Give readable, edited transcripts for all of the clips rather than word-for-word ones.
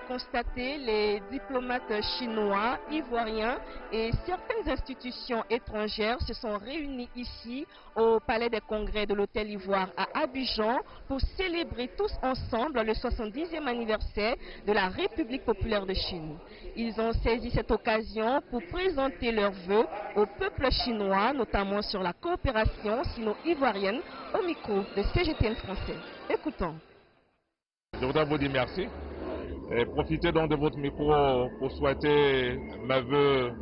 constaté, les diplomates chinois, ivoiriens et certaines institutions étrangères se sont réunis ici au Palais des Congrès de l'Hôtel Ivoire à Abidjan pour célébrer tous ensemble le 70e anniversaire de la République populaire de Chine. Ils ont saisi cette occasion pour présenter leurs vœux au peuple chinois, notamment sur la coopération sino-ivoirienne, au micro de CGTN français. Écoutons. Je voudrais vous dire merci et profiter donc de votre micro pour souhaiter mes vœux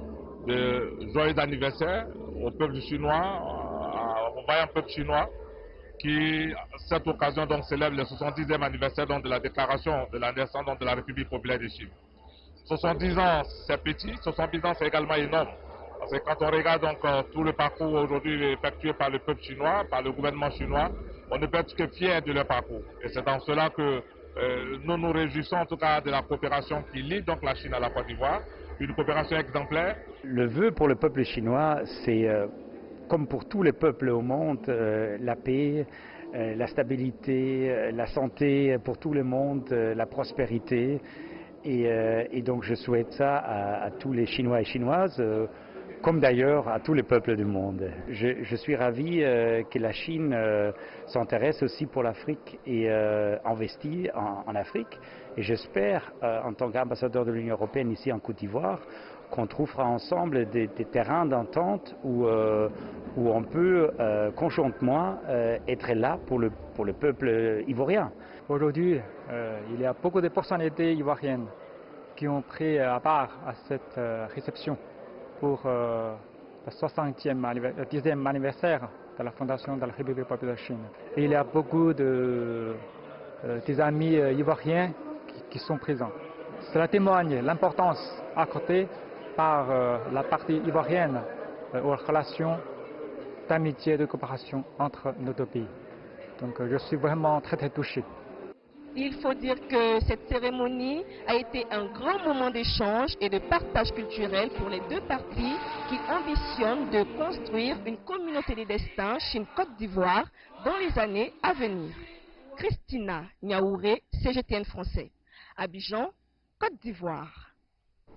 de joyeux anniversaire au peuple chinois, au vaillant peuple chinois qui, à cette occasion, donc, célèbre le 70e anniversaire donc, de la déclaration de la naissance donc, de la République populaire de Chine. 70 ans, c'est petit, 70 ans, c'est également énorme. Parce que quand on regarde donc tout le parcours aujourd'hui effectué par le peuple chinois, par le gouvernement chinois, on ne peut être que fier de leur parcours. Et c'est dans cela que nous nous réjouissons en tout cas de la coopération qui lie donc la Chine à la Côte d'Ivoire, une coopération exemplaire. Le vœu pour le peuple chinois, c'est comme pour tous les peuples au monde, la paix, la stabilité, la santé pour tout le monde, la prospérité. Et donc je souhaite ça à tous les Chinois et Chinoises, comme d'ailleurs à tous les peuples du monde. Je suis ravi que la Chine s'intéresse aussi pour l'Afrique et investit en Afrique. Et j'espère, en tant qu'ambassadeur de l'Union européenne ici en Côte d'Ivoire, qu'on trouvera ensemble des terrains d'entente où on peut conjointement être là pour le peuple ivoirien. Aujourd'hui, il y a beaucoup de personnalités ivoiriennes qui ont pris à part à cette réception pour le 10e anniversaire de la fondation de la République populaire de Chine. Et il y a beaucoup des amis ivoiriens qui sont présents. Cela témoigne l'importance accordée par la partie ivoirienne aux relations d'amitié et de coopération entre nos deux pays. Donc je suis vraiment très touché. Il faut dire que cette cérémonie a été un grand moment d'échange et de partage culturel pour les deux parties qui ambitionnent de construire une communauté des destins Chine-Côte d'Ivoire dans les années à venir. Christina Niaouré, CGTN français. Abidjan, Côte d'Ivoire.